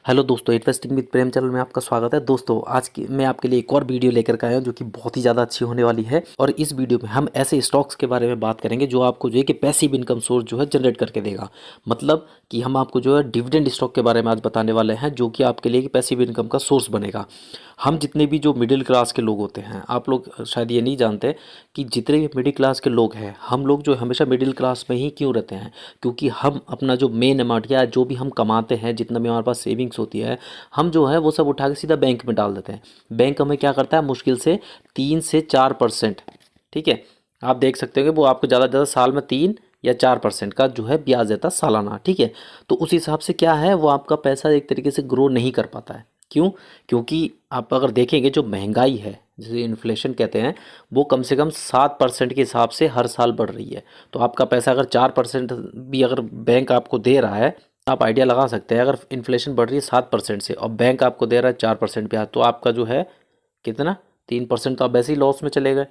Hello दोस्तों, investing with Prem channel में आपका स्वागत है। दोस्तों, आज की मैं आपके लिए एक और वीडियो लेकर के आया हूं जो कि बहुत ही ज़्यादा अच्छी होने वाली है। और इस वीडियो में हम ऐसे स्टॉक्स के बारे में बात करेंगे जो आपको जो है कि पैसिव इनकम सोर्स जो है जनरेट करके देगा। मतलब कि हम आपको जो है डिविडेंड स्टॉक के बारे में आज बताने वाले हैं जो कि आपके लिए पैसिव इनकम का सोर्स बनेगा। हम जितने भी जो मिडिल क्लास के लोग होते हैं, आप लोग शायद ये नहीं जानते कि जितने भी मिडिल क्लास के लोग हैं, हम लोग जो हमेशा मिडिल क्लास में ही क्यों रहते हैं, क्योंकि हम अपना जो मेन अमाउंट या जो भी हम कमाते हैं, जितना भी हमारे पास सेविंग्स होती है, हम जो है वो सब उठा के सीधा बैंक में डाल देते हैं। बैंक हमें क्या करता है, मुश्किल से 3 से 4%, ठीक है, आप देख सकते हो कि वो आपको ज़्यादा से ज़्यादा साल में 3 या 4% का जो है ब्याज देता है सालाना, ठीक है। तो उस हिसाब से क्या है, वो आपका पैसा एक तरीके से ग्रो नहीं कर पाता है। क्यों? क्योंकि आप अगर देखेंगे जो महंगाई है, जिसे इन्फ्लेशन कहते हैं, वो कम से कम 7% के हिसाब से हर साल बढ़ रही है। तो आपका पैसा अगर 4% भी अगर बैंक आपको दे रहा है, आप आइडिया लगा सकते हैं, अगर इन्फ्लेशन बढ़ रही है 7% से और बैंक आपको दे रहा है 4% ब्याज, तो आपका जो है कितना, 3%, तो आप वैसे ही लॉस में चले गए।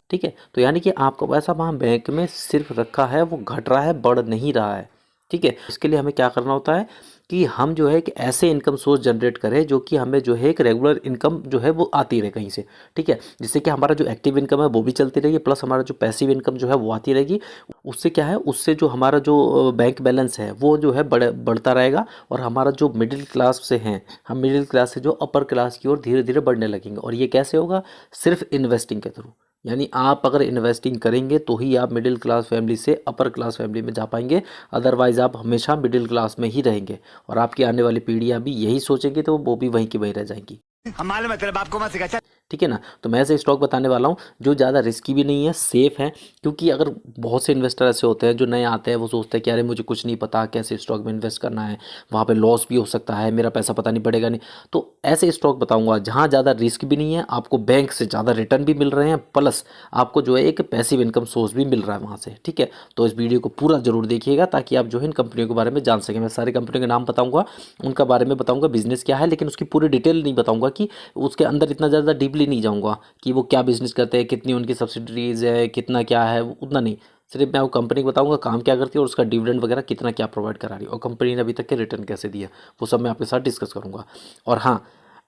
ठीक है, तो यानी कि आपका पैसा वहाँ बैंक में सिर्फ रखा है, वो घट रहा है, बढ़ नहीं रहा है। ठीक है, इसके लिए हमें क्या करना होता है कि हम जो है कि ऐसे इनकम सोर्स जनरेट करें जो कि हमें जो है एक रेगुलर इनकम जो है वो आती रहे कहीं से। ठीक है, जिससे कि हमारा जो एक्टिव इनकम है वो भी चलती रहेगी, प्लस हमारा जो पैसिव इनकम जो है वो आती रहेगी। उससे क्या है, उससे जो हमारा जो बैंक बैलेंस है वो जो है बढ़ता रहेगा। और हमारा जो मिडिल क्लास से हैं, हम मिडिल क्लास से जो अपर क्लास की ओर धीरे धीरे बढ़ने लगेंगे। और ये कैसे होगा? सिर्फ इन्वेस्टिंग के थ्रू। यानी आप अगर इन्वेस्टिंग करेंगे तो ही आप मिडिल क्लास फैमिली से अपर क्लास फैमिली में जा पाएंगे, अदरवाइज़ आप हमेशा मिडिल क्लास में ही रहेंगे। और आपकी आने वाली पीढ़ियां भी यही सोचेंगी तो वो भी वहीं की वहीं रह जाएंगी। हमारे मतलब आपको मत सिखा। ठीक है ना। तो मैं ऐसे स्टॉक बताने वाला हूँ जो ज़्यादा रिस्की भी नहीं है, सेफ है। क्योंकि अगर बहुत से इन्वेस्टर ऐसे होते हैं जो नए आते हैं, वो सोचते हैं कि अरे मुझे कुछ नहीं पता कैसे स्टॉक में इन्वेस्ट करना है, वहाँ पे लॉस भी हो सकता है, मेरा पैसा पता नहीं पड़ेगा नहीं। तो ऐसे स्टॉक बताऊँगा जहाँ ज़्यादा रिस्क भी नहीं है, आपको बैंक से ज़्यादा रिटर्न भी मिल रहे हैं, प्लस आपको जो है एक पैसिव इनकम सोर्स भी मिल रहा है वहाँ से। ठीक है, तो इस वीडियो को पूरा जरूर देखिएगा ताकि आप जो है इन कंपनियों के बारे में जान सकें। मैं सारी कंपनियों के नाम बताऊँगा, उनका बारे में बताऊँगा, बिजनेस क्या है, लेकिन उसकी पूरी डिटेल नहीं बताऊँगा कि उसके अंदर इतना ज़्यादा डीपली नहीं जाऊँगा कि वो क्या बिज़नेस करते हैं, कितनी उनकी सब्सिडरीज़ है, कितना क्या है, उतना नहीं। सिर्फ मैं आपको कंपनी बताऊंगा काम क्या करती है और उसका डिविडेंड वगैरह कितना क्या प्रोवाइड करा रही है और कंपनी ने अभी तक के रिटर्न कैसे दिया, वो सब मैं आपके साथ डिस्कस करूंगा। और हाँ,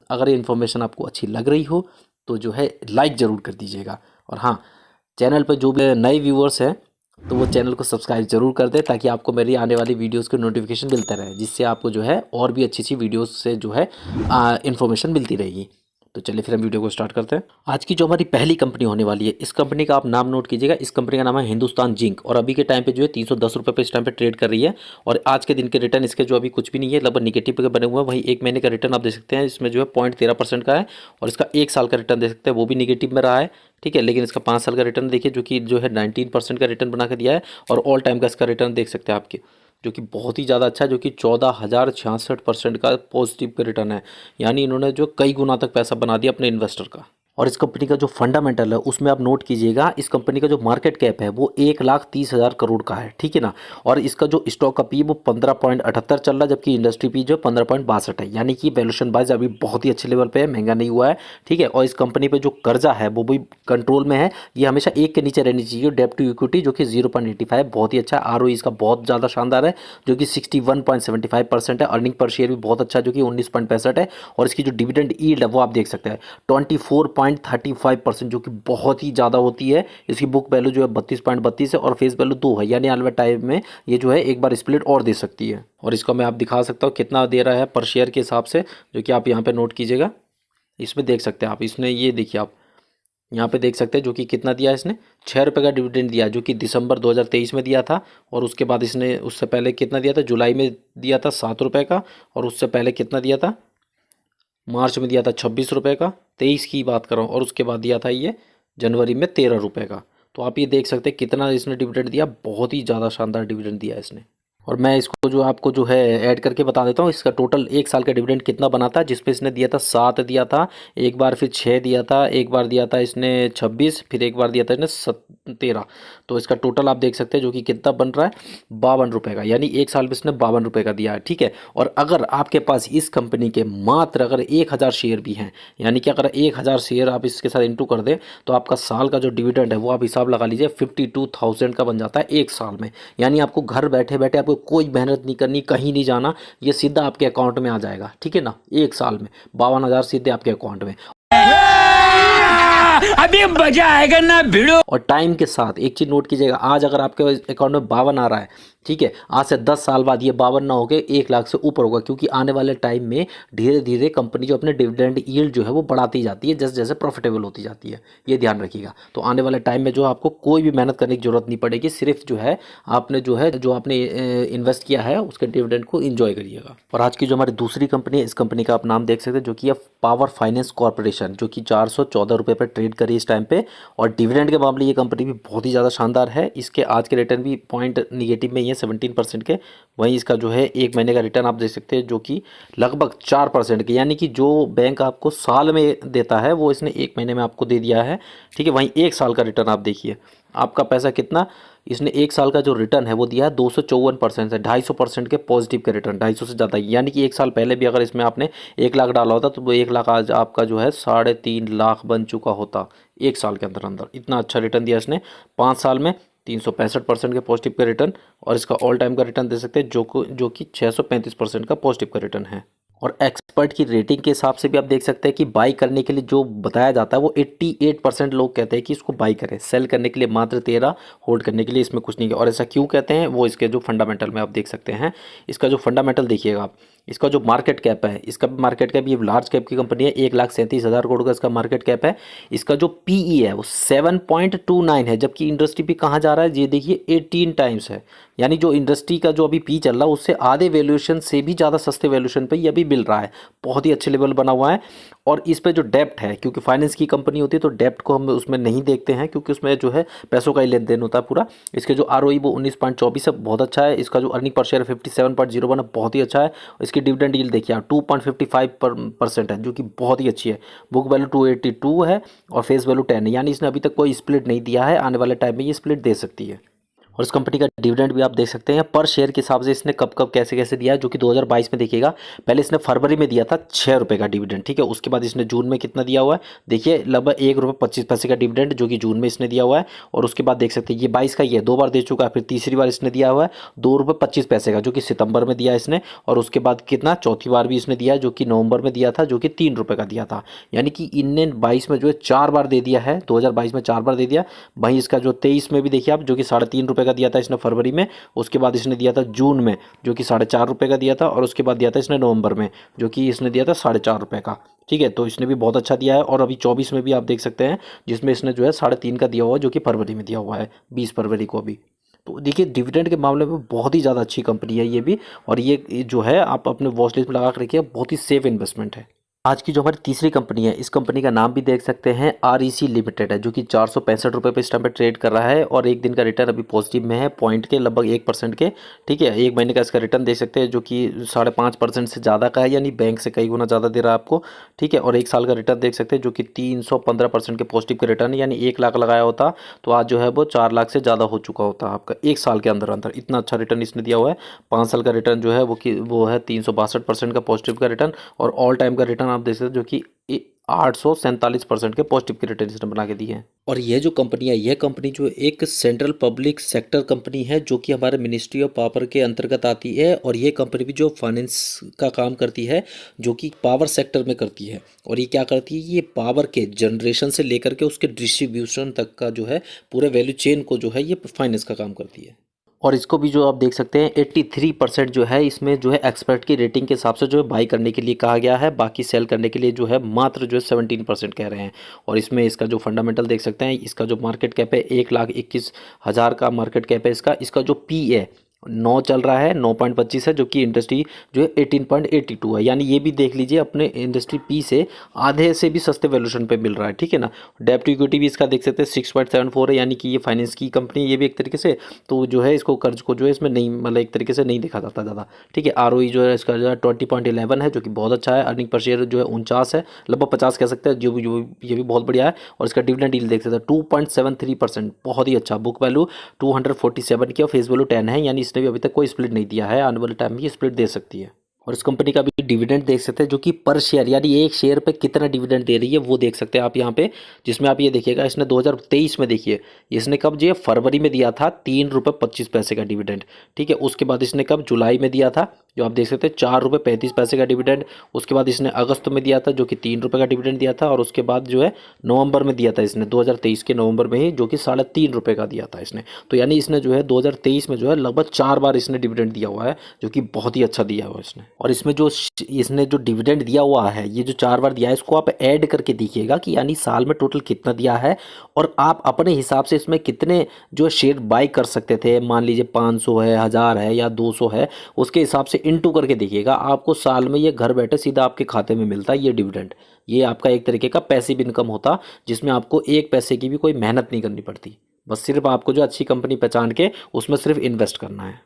अगर ये इन्फॉर्मेशन आपको अच्छी लग रही हो तो जो है लाइक ज़रूर कर दीजिएगा। और हाँ, चैनल पर जो भी नए व्यूअर्स हैं तो वो चैनल को सब्सक्राइब जरूर कर दें ताकि आपको मेरी आने वाली वीडियोस के नोटिफिकेशन मिलता रहे, जिससे आपको जो है और भी अच्छी अच्छी वीडियोस से जो है इन्फॉर्मेशन मिलती रहेगी। तो चलिए फिर हम वीडियो को स्टार्ट करते हैं। आज की जो हमारी पहली कंपनी होने वाली है, इस कंपनी का आप नाम नोट कीजिएगा। इस कंपनी का नाम है हिंदुस्तान जिंक और अभी के टाइम पे जो है 310 रुपये पे इस टाइम पे ट्रेड कर रही है। और आज के दिन के रिटर्न इसके जो अभी कुछ भी नहीं है, लगभग निगेटिव पे बने हुए हैं। वहीं एक महीने का रिटर्न आप देख सकते हैं, इसमें जो है 0.13% का है। और इसका 1 साल का रिटर्न देख सकते हैं, वो भी निगेटिव में रहा है। ठीक है, लेकिन इसका 5 साल का रिटर्न देखिए जो है 19% का रिटर्न बना के दिया है। और ऑल टाइम का इसका रिटर्न देख सकते हैं आपके, जो कि बहुत ही ज़्यादा अच्छा है, जो कि 14,066% का पॉजिटिव का रिटर्न है। यानी इन्होंने जो कई गुना तक पैसा बना दिया अपने इन्वेस्टर का। और इस कंपनी का जो फंडामेंटल है उसमें आप नोट कीजिएगा, इस कंपनी का जो मार्केट कैप है वो 1,30,000 करोड़ का है। ठीक है ना। और इसका जो स्टॉक का पी वो 15.78 चल रहा है, जबकि इंडस्ट्री पी जो 15.62 है। यानी कि वैल्यूएशन वाइज अभी बहुत ही अच्छे लेवल पे है, महंगा नहीं हुआ है। ठीक है, और इस कंपनी पे जो कर्जा है वो भी कंट्रोल में है। ये हमेशा 1 के नीचे रहनी चाहिए डेब्ट टू इक्विटी, जो कि 0.85 बहुत ही अच्छा है। आरओई इसका बहुत ज़्यादा शानदार है, जो कि 61.75% है। अर्निंग पर शेयर भी बहुत अच्छा है, जो कि 19.65 है। और इसकी जो डिविडेंड यील्ड है वो आप देख सकते हैं 24.35%, जो कि बहुत ही ज़्यादा होती है। इसकी बुक वैल्यू जो है 32.32 है और फेस वैल्यू 2 है। यानी आने वाले टाइम में ये जो है एक बार स्प्लिट और दे सकती है। और इसको मैं आप दिखा सकता हूँ कितना दे रहा है पर शेयर के हिसाब से, जो कि आप यहाँ पे नोट कीजिएगा। इसमें देख सकते हैं आप, इसने ये देखिए आप यहाँ पे देख सकते हैं जो कि कितना दिया है इसने, 6 रुपये का डिविडेंड दिया, जो कि दिसंबर 2023 में दिया था। और उसके बाद इसने उससे पहले कितना दिया था, जुलाई में दिया था 7 रुपये का। और उससे पहले कितना दिया था, मार्च में दिया था 26 रुपये का, 23 की बात कर रहा हूँ। और उसके बाद दिया था ये जनवरी में 13 रुपये का। तो आप ये देख सकते हैं कितना इसने डिविडेंड दिया, बहुत ही ज़्यादा शानदार डिविडेंड दिया इसने। और मैं इसको जो आपको जो है ऐड करके बता देता हूँ, इसका टोटल एक साल का डिविडेंड कितना बना था, जिसमें इसने दिया था 7 दिया था, एक बार फिर 6 दिया था, एक बार दिया था इसने 26, फिर एक बार दिया था इसने 13। तो इसका टोटल आप देख सकते हैं जो कि कितना बन रहा है, 52 रुपये का, यानी एक साल में इसने 52 रुपये का दिया है। ठीक है, और अगर आपके पास इस कंपनी के मात्र अगर 1000 शेयर भी हैं, यानी कि अगर 1000 शेयर आप इसके साथ इंटू कर दें, तो आपका साल का जो डिविडेंड है वो आप हिसाब लगा लीजिए 52,000 का बन जाता है एक साल में। यानी आपको घर बैठे बैठे आपको कोई मेहनत नहीं करनी, कहीं नहीं जाना, ये सीधा आपके अकाउंट में आ जाएगा। ठीक है ना, एक साल में 52,000 सीधे आपके अकाउंट में। अभी मजा आएगा ना भिड़ो। और टाइम के साथ एक चीज़ नोट कीजिएगा, आज अगर आपके अकाउंट में 52 आ रहा है, ठीक है, आज से 10 साल बाद ये 52 ना होकर 1 लाख से ऊपर होगा, क्योंकि आने वाले टाइम में धीरे धीरे कंपनी जो अपने डिविडेंड यील्ड जो है वो बढ़ाती जाती है, जैसे जैसे प्रॉफिटेबल होती जाती है, ये ध्यान रखिएगा। तो आने वाले टाइम में जो आपको कोई भी मेहनत करने की जरूरत नहीं पड़ेगी, सिर्फ जो है आपने इन्वेस्ट किया है उसके डिविडेंड को इंजॉय करिएगा। और आज की जो हमारी दूसरी कंपनी है, इस कंपनी का आप नाम देख सकते हैं, जो कि है पावर फाइनेंस कॉर्पोरेशन, जो कि 414 रुपये पर ट्रेड करी इस टाइम पे। और डिविडेंड के मामले ये कंपनी भी बहुत ही ज़्यादा शानदार है, इसके आज के रिटर्न भी पॉइंट निगेटिव में ही है 17% के। वहीं इसका जो है एक महीने का रिटर्न आप देख सकते हैं जो कि लगभग 4% के, यानी कि जो बैंक आपको साल में देता है वो इसने एक महीने में आपको दे दिया है। ठीक है, वहीं एक साल का रिटर्न आप देखिए, आपका पैसा कितना, इसने एक साल का जो रिटर्न है वो दिया है 254% से 250% के पॉजिटिव के रिटर्न, 250 से ज़्यादा। यानी कि एक साल पहले भी अगर इसमें आपने 1 लाख डाला होता तो वो 1 लाख आज आपका जो है 3.5 लाख बन चुका होता एक साल के अंदर अंदर। इतना अच्छा रिटर्न दिया इसने 5 साल में, 365% के पॉजिटिव का रिटर्न। और इसका ऑल टाइम का रिटर्न दे सकते हैं जो कि 635% का पॉजिटिव का रिटर्न है। और एक्सपर्ट की रेटिंग के हिसाब से भी आप देख सकते हैं कि बाई करने के लिए जो बताया जाता है वो 88% लोग कहते हैं कि इसको बाई करें, सेल करने के लिए मात्र 13, होल्ड करने के लिए इसमें कुछ नहीं है। और ऐसा क्यों कहते हैं वो इसके जो फंडामेंटल में आप देख सकते हैं। इसका जो फंडामेंटल देखिएगा आप, इसका जो मार्केट कैप है, इसका मार्केट कैप, ये लार्ज कैप की कंपनी है, 1,37,000 करोड़ का इसका मार्केट कैप है। इसका जो पीई है वो 7.29 है, जबकि इंडस्ट्री भी कहाँ जा रहा है ये देखिए 18 टाइम्स है। यानी जो इंडस्ट्री का जो अभी पी चल रहा है उससे आधे वैल्यूएशन से भी ज़्यादा सस्ते वैल्यूएशन पे ये अभी मिल रहा है, बहुत ही अच्छे लेवल बना हुआ है। और इस पे जो डेप्ट है, क्योंकि फाइनेंस की कंपनी होती है तो डेप्ट को हम उसमें नहीं देखते हैं, क्योंकि उसमें जो है पैसों का ही लेन देन होता है पूरा। इसके जो आरओई वो 19.24 है, बहुत अच्छा है। इसका जो अर्निंग पर शेयर 57.01 है, बहुत ही अच्छा है। इसकी डिविडेंड यील्ड देखिए आप 2.55% है, जो कि बहुत ही अच्छी है। बुक वैल्यू 282 है और फेस वैल्यू 10 है, यानी इसने अभी तक कोई स्प्लिट नहीं दिया है, आने वाले टाइम में ये स्प्लिट दे सकती है। और इस कंपनी का डिविडेंड भी आप देख सकते हैं पर शेयर के हिसाब से इसने कब कब कैसे कैसे दिया है, जो कि 2022 में देखिएगा। पहले इसने फरवरी में दिया था 6 रुपये का डिविडेंड, ठीक है। उसके बाद इसने जून में कितना दिया हुआ है, देखिए लगभग 1 रुपये 25 पैसे का डिविडेंड, जो कि जून में इसने दिया हुआ है। और उसके बाद देख सकते हैं ये 22 का, ये 2 बार दे चुका है, फिर तीसरी बार इसने दिया हुआ है 2 रुपये 25 पैसे का, जो कि सितंबर में दिया इसने। और उसके बाद कितना, चौथी बार भी इसने दिया, जो कि नवंबर में दिया था, जो कि 3 रुपये का दिया था। यानी कि इनने 22 में जो है 4 बार दे दिया है, 2022 में 4 बार दे दिया। वहीं इसका जो 23 में भी देखिए आप, जो कि 3.5 रुपये का दिया था इसने फरवरी में। उसके बाद इसने दिया था जून में, जो कि 4.5 रुपये का दिया था। और उसके बाद दिया था इसने नवंबर में, जो कि इसने दिया था 4.5 रुपये का, ठीक है। तो इसने भी बहुत अच्छा दिया है। और अभी 24 में भी आप देख सकते हैं, जिसमें इसने जो है 3.5 का दिया हुआ है, जो कि फरवरी में दिया हुआ है, 20 फरवरी को अभी। तो देखिए डिविडेंड के मामले में बहुत ही ज़्यादा अच्छी कंपनी है ये भी। और ये जो है आप अपने वॉच लिस्ट में लगा कर रखिए, बहुत ही सेफ इन्वेस्टमेंट है। आज की जो हमारी तीसरी कंपनी है, इस कंपनी का नाम भी देख सकते हैं, REC लिमिटेड है, जो कि 465 रुपये पे इस टाइम पे ट्रेड कर रहा है। और एक दिन का रिटर्न अभी पॉजिटिव में है, पॉइंट के लगभग 1% के, ठीक है। एक महीने का इसका रिटर्न देख सकते हैं, जो कि 5.5% से ज़्यादा का है, यानी बैंक से कई गुना ज़्यादा दे रहा है आपको, ठीक है। और एक साल का रिटर्न देख सकते हैं, जो कि 315% के पॉजिटिव के रिटर्न है, यानी 1 लाख लगाया होता तो आज जो है वो 4 लाख से ज़्यादा हो चुका होता आपका एक साल के अंदर अंदर। इतना अच्छा रिटर्न इसने दिया हुआ है। 5 साल का रिटर्न जो है वो है 362% का पॉजिटिव का रिटर्न। और ऑल टाइम का रिटर्न आप देख सकते हैं, जो कि 847% के पॉजिटिव के रिटर्न इसने बना के दिए हैं। और ये जो कंपनी है, यह कंपनी जो एक सेंट्रल पब्लिक सेक्टर कंपनी है, जो कि हमारे मिनिस्ट्री ऑफ पावर के अंतर्गत आती है। और ये कंपनी भी जो फाइनेंस का काम करती है, जो कि पावर सेक्टर में करती है। और ये क्या करती है, ये पावर के जनरेशन से लेकर के उसके डिस्ट्रीब्यूशन तक का जो है पूरे वैल्यू चेन को जो है ये फाइनेंस का काम करती है। और इसको भी जो आप देख सकते हैं 83% जो है इसमें जो है एक्सपर्ट की रेटिंग के हिसाब से जो है बाई करने के लिए कहा गया है, बाकी सेल करने के लिए जो है मात्र जो है 17% कह रहे हैं। और इसमें इसका जो फंडामेंटल देख सकते हैं, इसका जो मार्केट कैप है 1,21,000 का मार्केट कैप है इसका। इसका जो पी है 9 चल रहा है, 9.25 है, जो कि इंडस्ट्री जो है 18.82 है। यानी ये भी देख लीजिए अपने इंडस्ट्री पी से आधे से भी सस्ते वैल्यूएशन पे मिल रहा है, ठीक है ना। डेब्ट टू इक्विटी भी इसका देख सकते हैं 6.74 है, यानी कि ये फाइनेंस की कंपनी ये भी एक तरीके से, तो जो है इसको कर्ज को जो है इसमें नहीं मतलब एक तरीके से नहीं देखा जाता ज़्यादा, ठीक है। आरओई जो है इसका जो है 20.11 है, जो कि बहुत अच्छा है। अर्निंग पर शेयर जो है 49 है, लगभग 50 कह सकते हैं, जो ये भी बहुत बढ़िया है। और इसका डिविडेंड यील्ड देख सकते हैं 2.73%, बहुत ही अच्छा। बुक वैल्यू 247 की और फेस वैल्यू 10 है, यानी इसने भी अभी तक कोई स्प्लिट नहीं दिया है, आने वाले टाइम में ये स्प्लिट दे सकती है। और इस कंपनी का भी डिविडेंड देख सकते हैं, जो कि पर शेयर यानी एक शेयर पे कितना डिविडेंड दे रही है वो देख सकते हैं आप यहाँ पे, जिसमें आप ये देखिएगा इसने 2023 में देखिए इसने कब दिया, फरवरी में दिया था 3 रुपये 25 पैसे का डिविडेंड, ठीक है। उसके बाद इसने कब, जुलाई में दिया था, जो आप देख सकते हैं 4 रुपये 35 पैसे का डिविडेंड। उसके बाद इसने अगस्त में दिया था, जो कि 3 रुपये का डिविडेंड दिया था। और उसके बाद जो है नवंबर में दिया था इसने 2023 के नवंबर में ही, जो कि 3.5 रुपये का दिया था इसने। तो यानी इसने जो है 2023 में जो है लगभग 4 बार इसने डिविडेंड दिया हुआ है, जो कि बहुत ही अच्छा दिया हुआ है इसने। और इसमें जो इसने जो डिविडेंड दिया हुआ है, ये जो 4 बार दिया है, इसको आप ऐड करके देखिएगा कि यानी साल में टोटल कितना दिया है, और आप अपने हिसाब से इसमें कितने जो शेयर बाई कर सकते थे। मान लीजिए 500 है, 1000 है या 200 है, उसके हिसाब से इनटू करके देखिएगा, आपको साल में ये घर बैठे सीधा आपके खाते में मिलता है ये डिविडेंड। ये आपका एक तरीके का पैसिव इनकम होता, जिसमें आपको एक पैसे की भी कोई मेहनत नहीं करनी पड़ती, बस सिर्फ आपको जो अच्छी कंपनी पहचान के उसमें सिर्फ इन्वेस्ट करना है।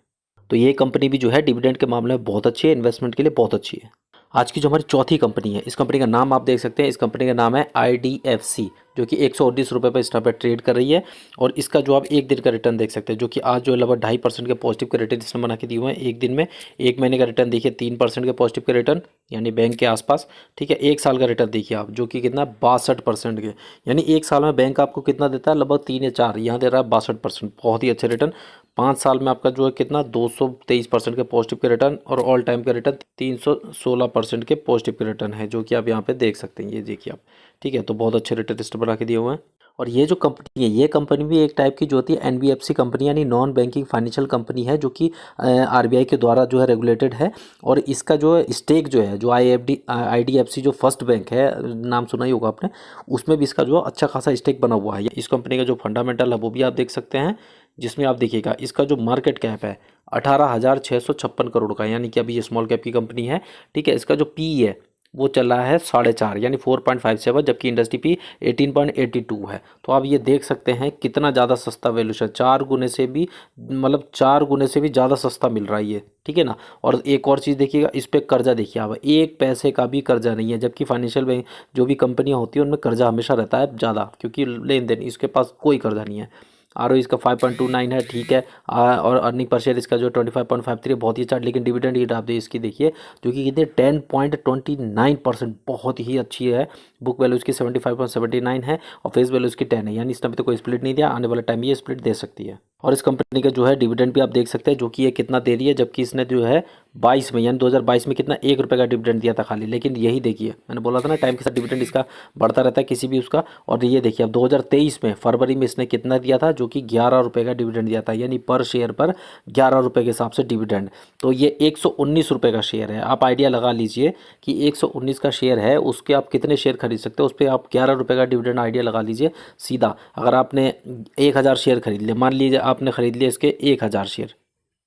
तो ये कंपनी भी जो है डिविडेंड के मामले में बहुत अच्छी है, इन्वेस्टमेंट के लिए बहुत अच्छी है। आज की जो हमारी चौथी कंपनी है, इस कंपनी का नाम आप देख सकते हैं, इस कंपनी का नाम है IDFC, जो कि 119 रुपये पर स्टॉक पर ट्रेड कर रही है। और इसका जो आप एक दिन का रिटर्न देख सकते हैं, जो कि आज जो है लगभग 2.5% के पॉजिटिव के रिटर्न इसने बना के दिए हुए हैं एक दिन में। एक महीने का रिटर्न देखिए 3% के पॉजिटिव के रिटर्न, यानी बैंक के आसपास, ठीक है। एक साल का रिटर्न देखिए आप, जो कि कितना 62% के, यानी एक साल में बैंक आपको कितना देता है, लगभग 3 या 4, यहाँ दे रहा है 62%, बहुत ही अच्छे रिटर्न। 5 साल में आपका जो है कितना 223% के पॉजिटिव के रिटर्न, और ऑल टाइम के रिटर्न 316% के पॉजिटिव के रिटर्न है, जो कि आप यहाँ पे देख सकते हैं, ये देखिए आप, ठीक है। तो बहुत अच्छे रिटर्न इस बना के दिए हुए हैं। और ये जो कंपनी है, ये कंपनी भी एक टाइप की जो होती है NBFC कंपनी, यानी नॉन बैंकिंग फाइनेंशियल कंपनी है, जो कि RBI के द्वारा जो है रेगुलेटेड है। और इसका जो है स्टेक जो है, जो IDFC जो फर्स्ट बैंक है, नाम सुना ही होगा आपने, उसमें भी इसका जो अच्छा खासा स्टेक बना हुआ है। इस कंपनी का जो फंडामेंटल है वो भी आप देख सकते हैं, जिसमें आप देखिएगा इसका जो मार्केट कैप है 18,656 करोड़ का, यानी कि अभी ये स्मॉल कैप की कंपनी है, ठीक है। इसका जो PE है वो चल रहा है 4.5 यानी 4.57, जबकि इंडस्ट्री पी 18.82 है। तो आप ये देख सकते हैं कितना ज़्यादा सस्ता वैल्यूशन, 4 गुने से भी, मतलब 4 गुने से भी ज़्यादा सस्ता मिल रहा है ये, ठीक है ना। और एक और चीज़ देखिएगा, इस पर कर्जा देखिए आप, एक पैसे का भी कर्जा नहीं है, जबकि फाइनेंशियल बैंक जो भी कंपनियाँ होती हैं उनमें कर्जा हमेशा रहता है ज़्यादा, क्योंकि लेन देन, इसके पास कोई कर्जा नहीं है। ROE इसका 5.29 है, ठीक है। और अर्निंग पर शेयर इसका जो 25.53 बहुत ही अच्छा, लेकिन डिविडेंड यील्ड आप इसकी देखिए, जो कि कितने 10.29%, बहुत ही अच्छी है। बुक वैल्यू इसकी 75.79 है, और फेस वैल्यू इसकी 10 है, यानी इसने अभी तो कोई स्प्लिट नहीं दिया, आने वाला टाइम ये स्प्लिट दे सकती है। और इस कंपनी का जो है डिविडेंड भी आप देख सकते हैं, जो कि ये कितना दे रही है, जबकि इसने जो है 22 में यानी 2022 में कितना 1 रुपये का डिविडेंड दिया था खाली। लेकिन यही देखिए, मैंने बोला था ना टाइम के साथ डिविडेंड इसका बढ़ता रहता है किसी भी उसका। और ये देखिए अब 2023 में फरवरी में इसने कितना दिया था, जो कि 11 रुपये का डिविडेंड दिया था, यानी पर शेयर पर 11 रुपये के हिसाब से डिविडेंड। तो ये 119 रुपये का शेयर है। आप आइडिया लगा लीजिए कि 119 का शेयर है, उसके आप कितने शेयर खरीद सकते हो, उस पर आप 11 रुपये का डिविडेंड आइडिया लगा लीजिए सीधा। अगर आपने 1000 शेयर खरीद लिए, मान लीजिए आपने खरीद लिए इसके 1000 शेयर,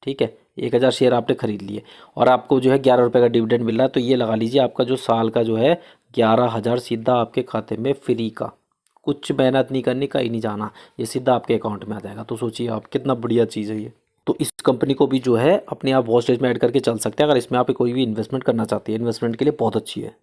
ठीक है, 1000 शेयर आपने खरीद लिए, और आपको जो है 11 रुपये का डिविडेंड मिल रहा है, तो ये लगा लीजिए आपका जो साल का जो है 11,000 सीधा आपके खाते में फ्री का, कुछ मेहनत नहीं करनी, कहीं नहीं जाना, ये सीधा आपके अकाउंट में आ जाएगा। तो सोचिए आप कितना बढ़िया चीज़ है ये। तो इस कंपनी को भी जो है अपने आप वॉच लिस्ट में ऐड करके चल सकते हैं, अगर इसमें आप कोई भी इन्वेस्टमेंट करना चाहते हैं, इन्वेस्टमेंट के लिए बहुत अच्छी है।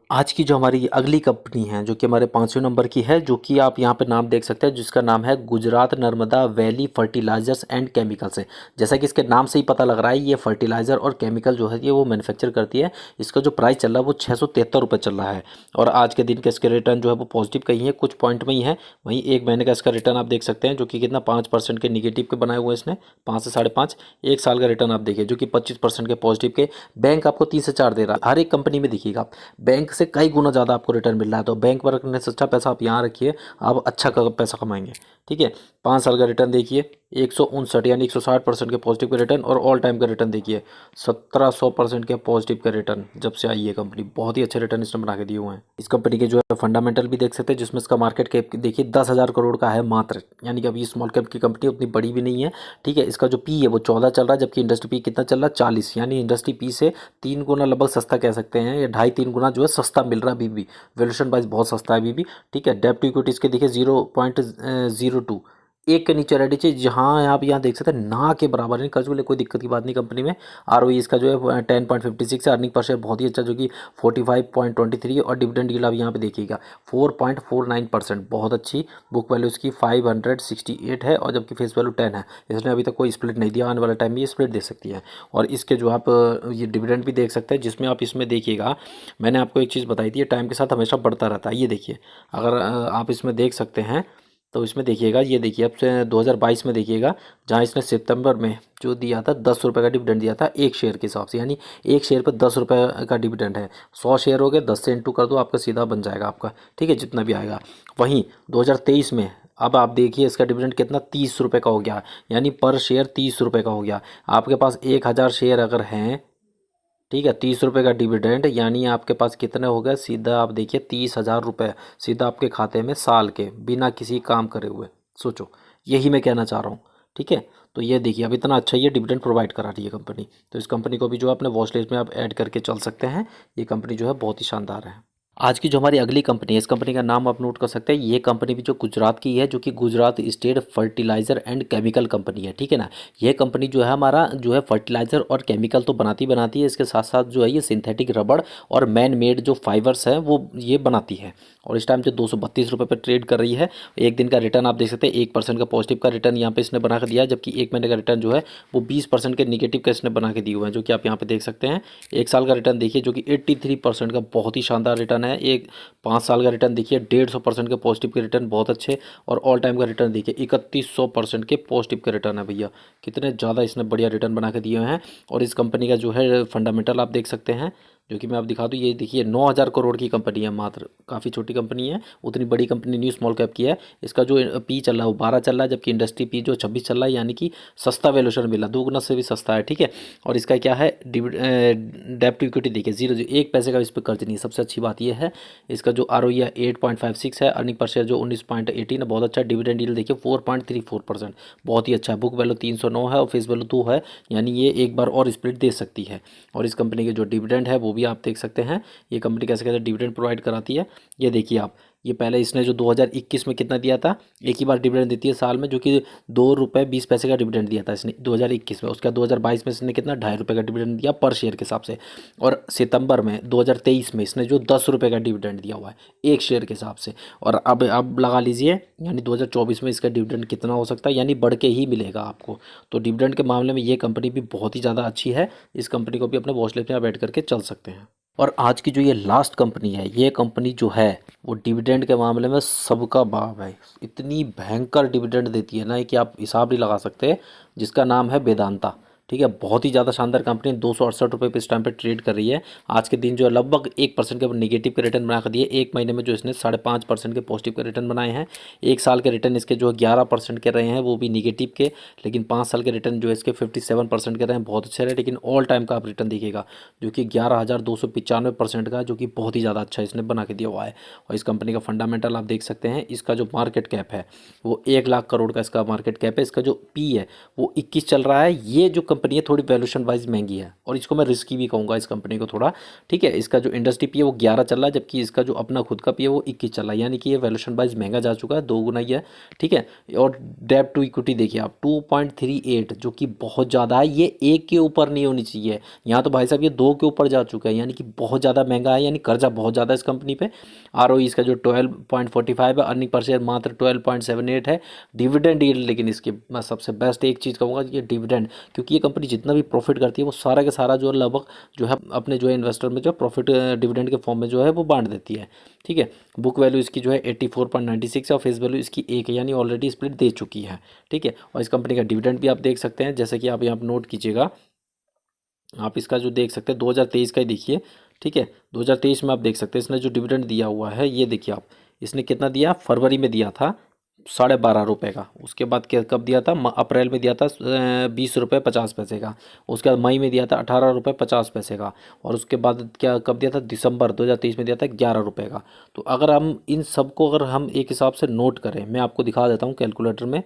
आज की जो हमारी अगली कंपनी है, जो कि हमारे 5वें नंबर की है, जो कि आप यहाँ पे नाम देख सकते हैं, जिसका नाम है Gujarat Narmada Valley Fertilizers and Chemicals है। जैसा कि इसके नाम से ही पता लग रहा है, ये फर्टिलाइजर और केमिकल जो है ये वो मैन्युफैक्चर करती है। इसका जो प्राइस चल रहा है वो 673 रुपये चल रहा है, और आज के दिन के इसके रिटर्न जो है वो पॉजिटिव कहीं है, कुछ पॉइंट में ही है। वहीं एक महीने का इसका रिटर्न आप देख सकते हैं, जो कि कितना 5% के निगेटिव के बनाए हुए हैं इसने, 5 से 5.5। एक साल का रिटर्न आप देखिए, जो कि 25% के पॉजिटिव के। बैंक आपको 3 से 4 दे रहा है। हर एक कंपनी में देखिएगा बैंक से कई गुना ज़्यादा आपको रिटर्न मिल रहा है, तो बैंक पर रखने से अच्छा पैसा आप यहाँ रखिए, आप अच्छा पैसा कमाएंगे, ठीक है। 5 साल का रिटर्न देखिए, 159 यानी 160% के पॉजिटिव के रिटर्न। और ऑल टाइम का रिटर्न देखिए 1700% के पॉजिटिव के रिटर्न जब से आई है कंपनी। बहुत ही अच्छे रिटर्न इसने बना के दिए हुए हैं। इस कंपनी के जो है फंडामेंटल भी देख सकते हैं, जिसमें इसका मार्केट कैप देखिए 10,000 करोड़ का है मात्र, यानी कि अभी स्मॉल कैप की कंपनी उतनी बड़ी भी नहीं है। ठीक है, इसका जो पी है वो 14 चल रहा है, जबकि इंडस्ट्री पी कितना चल रहा है 40, यानी इंडस्ट्री पी से 3 गुना लगभग सस्ता कह सकते हैं, या 2.5-3 गुना जो है सस्ता मिल रहा है अभी भी। वैल्यूएशन वाइज बहुत सस्ता है अभी भी। ठीक है, डेब्ट टू इक्विटी इसके देखिए 0.02, एक के नीचे रहनी चाहिए, जहाँ आप यहाँ देख सकते हैं ना के बराबर नहीं। कर्ज को लिए कोई दिक्कत की बात नहीं कंपनी में। आरओई इसका जो है 10.56 है। अर्निंग पर शेयर बहुत ही अच्छा जो कि 45.23 है। और डिविडेंड यील्ड आप यहाँ पे देखिएगा 4.49%, बहुत अच्छी। बुक वैल्यू इसकी 568 है, और जबकि फेस वैल्यू 10 है। इसने अभी तक कोई स्प्लिट नहीं दिया, आने वाले टाइम में ये स्प्लिट दे सकती है। और इसके जो आप ये डिविडेंड भी देख सकते हैं, जिसमें आप इसमें देखिएगा, मैंने आपको एक चीज़ बताई थी, टाइम के साथ हमेशा बढ़ता रहता है। ये देखिए, अगर आप इसमें देख सकते हैं तो इसमें देखिएगा, ये देखिए अब से 2022 में देखिएगा, जहाँ इसने सितंबर में जो दिया था 10 रुपये का डिविडेंड दिया था एक शेयर के हिसाब से, यानी एक शेयर पर 10 रुपये का डिविडेंड है। 100 शेयर हो गए, 10 से इंटू कर दो, आपका सीधा बन जाएगा आपका। ठीक है, जितना भी आएगा। वहीं 2023 में अब आप देखिए इसका डिविडेंड कितना 30 रुपये का हो गया, यानी पर शेयर 30 रुपये का हो गया। आपके पास 1000 शेयर अगर हैं, ठीक है, 30 रुपये का डिविडेंड, यानी आपके पास कितने हो गए, सीधा आप देखिए 30,000 रुपये सीधा आपके खाते में साल के, बिना किसी काम करे हुए। सोचो, यही मैं कहना चाह रहा हूँ। ठीक है, तो ये देखिए अब इतना अच्छा ये डिविडेंड प्रोवाइड करा रही है कंपनी। तो इस कंपनी को भी जो है अपने वॉच लिस्ट में आप ऐड करके चल सकते हैं। ये कंपनी जो है बहुत ही शानदार है। आज की जो हमारी अगली कंपनी है, इस कंपनी का नाम आप नोट कर सकते हैं। ये कंपनी भी जो गुजरात की है, जो कि Gujarat State Fertilizer and Chemical Company है। ठीक है ना, ये कंपनी जो है हमारा जो है फर्टिलाइजर और केमिकल तो बनाती है, इसके साथ साथ जो है ये सिंथेटिक रबड़ और मैन मेड जो फाइबर्स हैं वो ये बनाती है। और इस टाइम जो 232 रुपये पर ट्रेड कर रही है। एक दिन का रिटर्न आप देख सकते हैं 1% का पॉजिटिव का रिटर्न यहाँ पे इसने बना के दिया है, जबकि एक महीने का रिटर्न जो है वो 20% के निगेटिव का इसने बना के दिए हुए हैं, जो कि आप यहाँ पे देख सकते हैं। एक साल का रिटर्न देखिए जो कि 83% का बहुत ही शानदार रिटर्न है। एक 5 साल का रिटर्न देखिए 150% के पॉजिटिव के रिटर्न बहुत अच्छे। और ऑल टाइम का रिटर्न देखिए 3100% के पॉजिटिव के रिटर्न है भैया। कितने ज़्यादा इसने बढ़िया रिटर्न बना के दिए हैं। और इस कंपनी का जो है फंडामेंटल आप देख सकते हैं, जो कि मैं आप दिखा दूँ। ये देखिए 9,000 करोड़ की कंपनी है मात्र, काफ़ी छोटी कंपनी है, उतनी बड़ी कंपनी नहीं, स्मॉल कैप की है। इसका जो पी चल रहा है वो 12 चल रहा है, जबकि इंडस्ट्री पी जो 26 चल रहा है, यानी कि सस्ता वैल्यूएशन मिला, 2 गुना से भी सस्ता है। ठीक है, और इसका क्या है डेब्ट टू इक्विटी देखिए 0, 1 पैसे का इस पर कर्ज नहीं है। सबसे अच्छी बात यह है इसका जो आरओई है 8.56 है। अर्निंग पर शेयर जो 19.18 है, बहुत अच्छा। डिविडेंड यील्ड देखिए 4.34%, बहुत ही अच्छा है। बुक वैल्यू 309 है और फेस वैल्यू 2 है, यानी ये एक बार और स्प्लिट दे सकती है। और इस कंपनी के जो डिविडेंड है वो भी आप देख सकते हैं। ये कंपनी कैसे कैसे डिविडेंड प्रोवाइड कराती है, ये देखिए आप। ये पहले इसने जो 2021 में कितना दिया था, एक ही बार डिविडेंड देती है साल में, जो कि 2 रुपये 20 पैसे का डिविडेंड दिया था इसने 2021 में। उसके बाद 2022 में इसने कितना 2.5 रुपये का डिविडेंड दिया पर शेयर के हिसाब से। और सितंबर में 2023 में इसने जो 10 रुपये का डिविडेंड दिया हुआ है एक शेयर के हिसाब से। और अब लगा लीजिए, यानी 2024 में इसका डिविडेंड कितना हो सकता है, यानी बढ़ के ही मिलेगा आपको। तो डिविडेंड के मामले में ये कंपनी भी बहुत ही ज़्यादा अच्छी है। इस कंपनी को भी अपने वॉच लिस्ट में आप ऐड करके चल सकते हैं। और आज की जो ये लास्ट कंपनी है, ये कंपनी जो है वो डिविडेंड के मामले में सबका बाप है। इतनी भयंकर डिविडेंड देती है ना कि आप हिसाब नहीं लगा सकते, जिसका नाम है वेदांता। ठीक है, बहुत ही ज़्यादा शानदार कंपनी, 268 रुपये पे इस टाइम पे ट्रेड कर रही है। आज के दिन जो है लगभग 1% के निगेटिव के रिटर्न बना कर दिए। एक महीने में जो इसने 5.5% के पॉजिटिव के रिटर्न बनाए हैं। एक साल के रिटर्न इसके जो है 11% के रहे हैं, वो भी निगेटिव के। लेकिन 5 साल के रिटर्न जो है इसके 57% के रहे हैं, बहुत अच्छे रहे। लेकिन ऑल टाइम का आप रिटर्न देखिएगा जो कि 11,295% का, जो कि बहुत ही ज़्यादा अच्छा इसने बना के दिया हुआ है। और इस कंपनी का फंडामेंटल आप देख सकते हैं। इसका जो मार्केट कैप है वो 1 लाख करोड़ का इसका मार्केट कैप है। इसका जो पी है वो 21 चल रहा है। ये जो कंपनी है थोड़ी वैल्यूएशन वाइज महंगी है, और इसको मैं रिस्की भी कहूँगा इस कंपनी को थोड़ा। ठीक है, इसका जो इंडस्ट्री पी है वो 11 चल रहा है, जबकि इसका जो अपना खुद का पी है वो 21 चल रहा है, यानी कि ये वैल्यूएशन वाइज महंगा जा चुका है, 2 गुना ही है। ठीक है, और डेब्ट टू इक्विटी देखिए आप 2.38, जो कि बहुत ज़्यादा है। ये 1 के ऊपर नहीं होनी चाहिए, यहाँ तो भाई साहब ये 2 के ऊपर जा चुका है, यानी कि बहुत ज़्यादा महंगा है, यानी कर्जा बहुत ज़्यादा है इस कंपनी पे। आरओई इसका जो 12.45 है। अर्निंग पर शेयर मात्र 12.78 है। डिविडेंड यील्ड, लेकिन इसकी मैं सबसे बेस्ट एक चीज़ कहूँगा ये डिविडेंड, क्योंकि ये कंपनी जितना भी प्रॉफिट करती है वो सारा का सारा जो है लगभग जो है अपने जो है इन्वेस्टर में जो प्रॉफिट डिविडेंड के फॉर्म में जो है वो बांट देती है। ठीक है, बुक वैल्यू इसकी जो है 84.96 है और फेस वैल्यू इसकी 1 है, यानी ऑलरेडी स्प्लिट दे चुकी है। ठीक है, और इस कंपनी का डिविडेंड भी आप देख सकते हैं, जैसे कि आप यहाँ नोट कीजिएगा। आप इसका जो देख सकते हैं 2023 का ही देखिए। ठीक है, 2023 में आप देख सकते हैं इसने जो डिविडेंड दिया हुआ है, ये देखिए आप, इसने कितना दिया, फरवरी में दिया था ₹12.5 का। उसके बाद क्या कब दिया था, अप्रैल में दिया था ₹20.50 का। उसके बाद मई में दिया था ₹18.50 का। और उसके बाद क्या कब दिया था, दिसंबर 2023 में दिया था ₹11 का। तो अगर हम इन सब को अगर हम एक हिसाब से नोट करें, मैं आपको दिखा देता हूँ कैलकुलेटर में।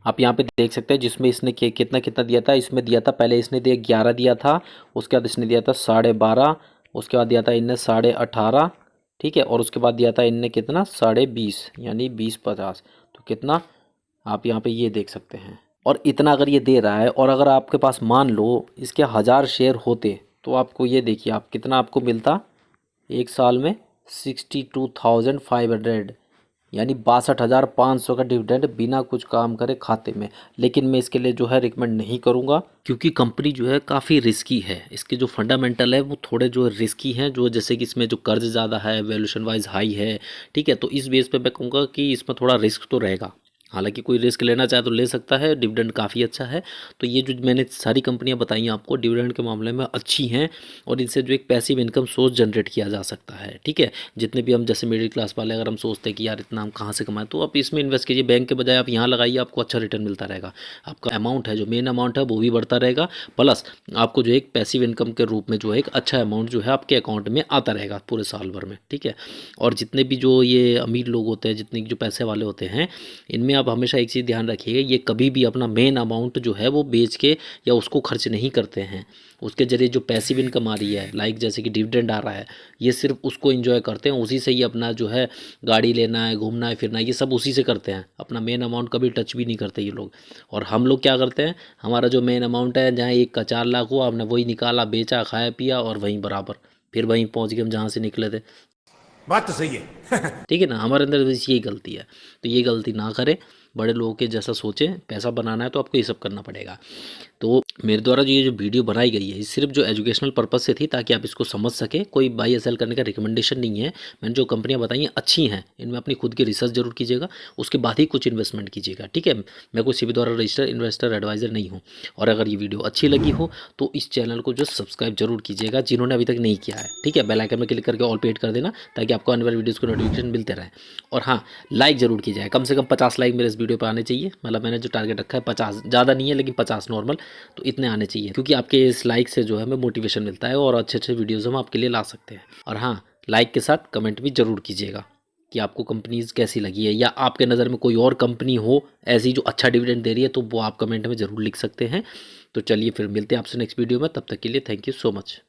आप यहाँ पे देख सकते हैं जिसमें इसने कितना कितना दिया था। इसमें दिया था, पहले इसने दिया 11 दिया था, उसके बाद इसने दिया था 12.5, उसके बाद दिया था इनने 18.5, ठीक है। और उसके बाद दिया था इनने कितना, 20.5, यानी 20.50। तो कितना, आप यहाँ पे ये देख सकते हैं। और इतना अगर ये दे रहा है, और अगर आपके पास मान लो इसके 1000 शेयर होते, तो आपको ये देखिए आप कितना आपको मिलता एक साल में, 62,500, यानी 62,500 का डिविडेंड बिना कुछ काम करे खाते में। लेकिन मैं इसके लिए जो है रिकमेंड नहीं करूँगा, क्योंकि कंपनी जो है काफ़ी रिस्की है। इसके जो फंडामेंटल है वो थोड़े जो रिस्की हैं, जो जैसे कि इसमें जो कर्ज ज़्यादा है, वैल्यूएशन वाइज हाई है, ठीक है। तो इस बेस पे मैं कहूँगा कि इसमें थोड़ा रिस्क तो रहेगा। हालांकि कोई रिस्क लेना चाहे तो ले सकता है, डिविडेंड काफ़ी अच्छा है। तो ये जो मैंने सारी कंपनियां बताई हैं आपको, डिविडेंड के मामले में अच्छी हैं, और इनसे जो एक पैसिव इनकम सोर्स जनरेट किया जा सकता है, ठीक है। जितने भी हम जैसे मिडिल क्लास वाले अगर हम सोचते हैं कि यार इतना हम कहाँ से कमाएं, तो आप इसमें इन्वेस्ट कीजिए। बैंक के बजाय आप यहाँ लगाइए, आपको अच्छा रिटर्न मिलता रहेगा। आपका अमाउंट है, जो मेन अमाउंट है वो भी बढ़ता रहेगा, प्लस आपको जो एक पैसिव इनकम के रूप में जो है एक अच्छा अमाउंट जो है आपके अकाउंट में आता रहेगा पूरे साल भर में, ठीक है। और जितने भी जो ये अमीर लोग होते हैं, जितने जो पैसे वाले होते हैं, इनमें आप हमेशा एक चीज़ ध्यान रखिएगा, ये कभी भी अपना मेन अमाउंट जो है वो बेच के या उसको खर्च नहीं करते हैं। उसके जरिए जो पैसिव इनकम आ रही है, लाइक जैसे कि डिविडेंड आ रहा है, ये सिर्फ उसको एंजॉय करते हैं, उसी से ही अपना जो है गाड़ी लेना है, घूमना है, फिरना है, ये सब उसी से करते हैं। अपना मेन अमाउंट कभी टच भी नहीं करते ये लोग। और हम लोग क्या करते हैं, हमारा जो मेन अमाउंट है, जहाँ 1 का 4 लाख हुआ, हमने वही निकाला, बेचा, खाया पिया, और वहीं बराबर फिर वहीं पहुँच गए हम जहाँ से निकले थे। बात तो सही है। ठीक है ना, हमारे अंदर बस यही गलती है। तो ये गलती ना करें, बड़े लोगों के जैसा सोचें। पैसा बनाना है तो आपको ये सब करना पड़ेगा। तो मेरे द्वारा जो ये जो वीडियो बनाई गई है, ये सिर्फ जो एजुकेशनल पर्पज़ से थी, ताकि आप इसको समझ सकें। कोई बाई या सेल करने का रिकमेंडेशन नहीं है। मैंने जो कंपनियां बताई हैं अच्छी हैं, इनमें अपनी खुद की रिसर्च जरूर कीजिएगा, उसके बाद ही कुछ इन्वेस्टमेंट कीजिएगा, ठीक है। मैं कोई सेबी द्वारा रजिस्टर्ड इन्वेस्टर एडवाइज़र नहीं हूँ। और अगर ये वीडियो अच्छी लगी हो तो इस चैनल को जो सब्सक्राइब जरूर कीजिएगा, जिन्होंने अभी तक नहीं किया है, ठीक है। बेल आइकन में क्लिक करके ऑल पे हिट कर देना, ताकि आपको आने वाली वीडियोज़ को नोटिफिकेशन मिलते रहे। और हाँ, लाइक ज़रूर कीजिए, कम से कम 50 लाइक मेरे इस वीडियो पर आने चाहिए। मतलब मैंने जो टारगेट रखा है 50, ज़्यादा नहीं है लेकिन 50 नॉर्मल, तो इतने आने चाहिए। क्योंकि आपके इस लाइक से जो है हमें मोटिवेशन मिलता है, और अच्छे अच्छे वीडियोज़ हम आपके लिए ला सकते हैं। और हाँ, लाइक के साथ कमेंट भी ज़रूर कीजिएगा कि आपको कंपनीज़ कैसी लगी है, या आपके नज़र में कोई और कंपनी हो ऐसी जो अच्छा डिविडेंड दे रही है, तो वो आप कमेंट में ज़रूर लिख सकते हैं। तो चलिए फिर मिलते हैं आपसे नेक्स्ट वीडियो में, तब तक के लिए थैंक यू सो मच।